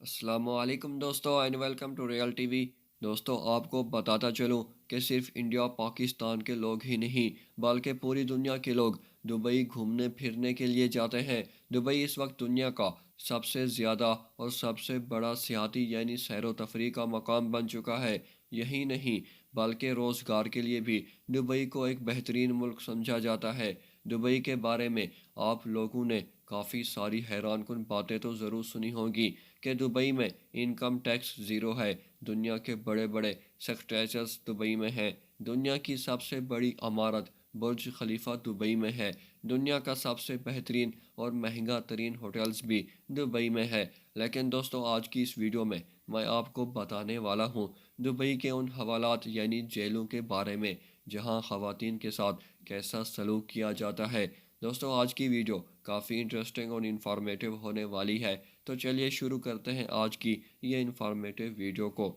السلام علیکم دوستو and welcome to Real TV وی۔ دوستو آپ کو بتاتا چلوں کہ صرف انڈیا پاکستان کے لوگ ہی نہیں بلکہ پوری دنیا کے لوگ دبئی گھومنے پھرنے کے لیے جاتے ہیں۔ دبئی اس وقت دنیا کا سب سے زیادہ اور سب سے بڑا سیاحتی یعنی سیر و تفریح کا مقام بن چکا ہے۔ یہی نہیں بلکہ روزگار کے لیے بھی دبئی کو ایک بہترین ملک سمجھا جاتا ہے۔ دبئی کے بارے میں آپ لوگوں نے کافی ساری حیران کن باتیں تو ضرور سنی ہوں گی کہ دبئی میں انکم ٹیکس زیرو ہے، دنیا کے بڑے بڑے سکسیسز دبئی میں ہیں، دنیا کی سب سے بڑی عمارت برج خلیفہ دبئی میں ہے، دنیا کا سب سے بہترین اور مہنگا ترین ہوٹلز بھی دبئی میں ہے۔ لیکن دوستو آج کی اس ویڈیو میں آپ کو بتانے والا ہوں دبئی کے ان حوالات یعنی جیلوں کے بارے میں جہاں خواتین کے ساتھ کیسا سلوک کیا جاتا ہے۔ دوستو آج کی ویڈیو کافی انٹرسٹنگ اور انفارمیٹیو ہونے والی ہے، تو چلیے شروع کرتے ہیں آج کی یہ انفارمیٹیو ویڈیو کو۔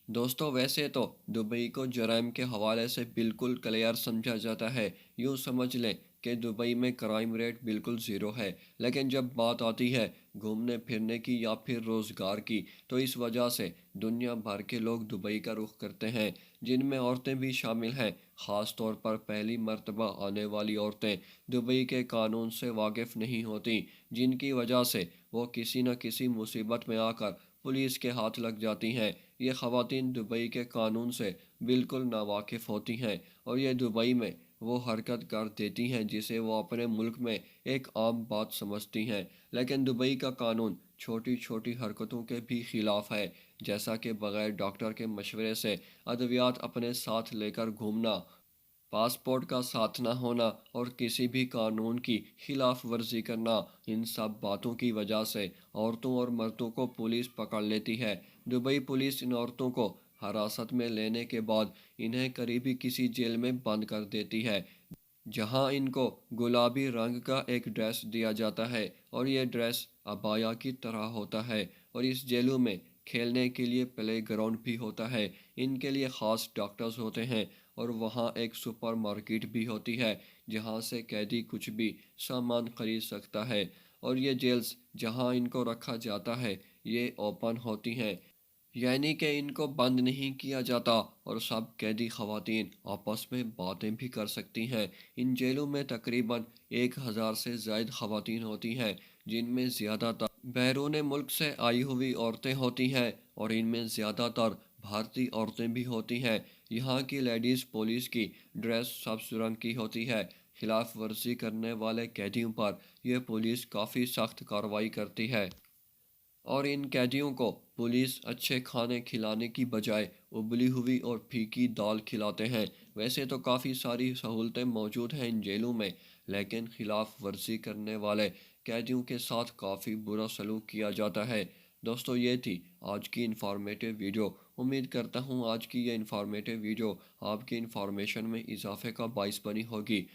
دوستو ویسے تو دبئی کو جرائم کے حوالے سے بالکل کلیئر سمجھا جاتا ہے، یوں سمجھ لیں کہ دبئی میں کرائم ریٹ بالکل زیرو ہے، لیکن جب بات آتی ہے گھومنے پھرنے کی یا پھر روزگار کی تو اس وجہ سے دنیا بھر کے لوگ دبئی کا رخ کرتے ہیں، جن میں عورتیں بھی شامل ہیں۔ خاص طور پر پہلی مرتبہ آنے والی عورتیں دبئی کے قانون سے واقف نہیں ہوتی، جن کی وجہ سے وہ کسی نہ کسی مصیبت میں آ کر پولیس کے ہاتھ لگ جاتی ہیں۔ یہ خواتین دبئی کے قانون سے بالکل ناواقف ہوتی ہیں اور یہ دبئی میں وہ حرکت کر دیتی ہیں جسے وہ اپنے ملک میں ایک عام بات سمجھتی ہیں، لیکن دبئی کا قانون چھوٹی چھوٹی حرکتوں کے بھی خلاف ہے، جیسا کہ بغیر ڈاکٹر کے مشورے سے ادویات اپنے ساتھ لے کر گھومنا، پاسپورٹ کا ساتھ نہ ہونا اور کسی بھی قانون کی خلاف ورزی کرنا۔ ان سب باتوں کی وجہ سے عورتوں اور مردوں کو پولیس پکڑ لیتی ہے۔ دبئی پولیس ان عورتوں کو حراست میں لینے کے بعد انہیں قریبی کسی جیل میں بند کر دیتی ہے، جہاں ان کو گلابی رنگ کا ایک ڈریس دیا جاتا ہے اور یہ ڈریس عبایا کی طرح ہوتا ہے، اور اس جیلوں میں کھیلنے کے لیے پلے گراؤنڈ بھی ہوتا ہے، ان کے لیے خاص ڈاکٹرز ہوتے ہیں اور وہاں ایک سپر مارکیٹ بھی ہوتی ہے جہاں سے قیدی کچھ بھی سامان خرید سکتا ہے، اور یہ جیلز جہاں ان کو رکھا جاتا ہے یہ اوپن ہوتی ہیں، یعنی کہ ان کو بند نہیں کیا جاتا اور سب قیدی خواتین آپس میں باتیں بھی کر سکتی ہیں۔ ان جیلوں میں تقریباً 1000 سے زائد خواتین ہوتی ہیں، جن میں زیادہ تر بیرون ملک سے آئی ہوئی عورتیں ہوتی ہیں اور ان میں زیادہ تر بھارتی عورتیں بھی ہوتی ہیں۔ یہاں کی لیڈیز پولیس کی ڈریس سبز رنگ کی ہوتی ہے۔ خلاف ورزی کرنے والے قیدیوں پر یہ پولیس کافی سخت کارروائی کرتی ہے اور ان قیدیوں کو پولیس اچھے کھانے کھلانے کی بجائے ابلی ہوئی اور پھیکی دال کھلاتے ہیں۔ ویسے تو کافی ساری سہولتیں موجود ہیں ان جیلوں میں، لیکن خلاف ورزی کرنے والے قیدیوں کے ساتھ کافی برا سلوک کیا جاتا ہے۔ دوستو یہ تھی آج کی انفارمیٹیو ویڈیو۔ امید کرتا ہوں آج کی یہ انفارمیٹیو ویڈیو آپ کی انفارمیشن میں اضافے کا باعث بنی ہوگی۔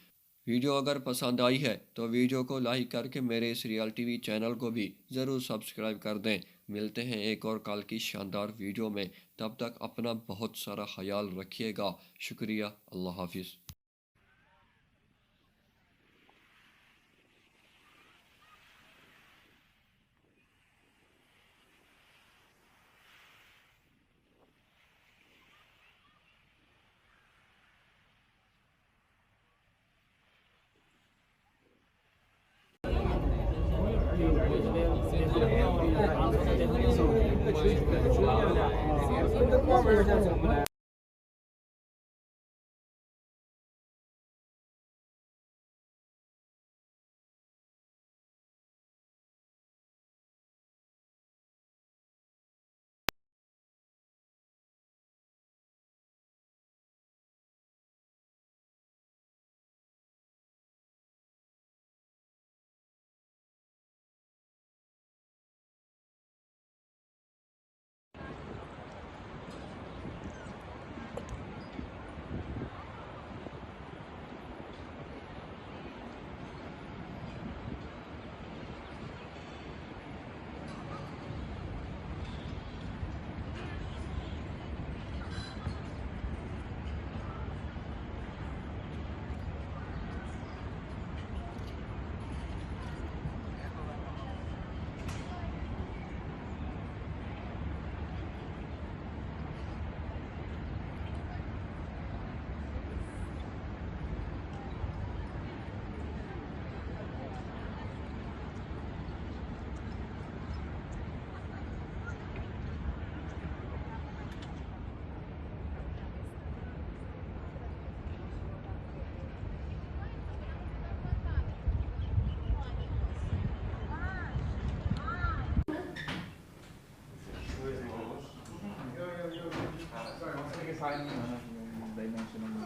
ویڈیو اگر پسند آئی ہے تو ویڈیو کو لائک کر کے میرے اس ریئل ٹی وی چینل کو بھی ضرور سبسکرائب کر دیں۔ ملتے ہیں ایک اور کل کی شاندار ویڈیو میں، تب تک اپنا بہت سارا خیال رکھیے گا۔ شکریہ، اللہ حافظ۔ tsaka yung dimension ng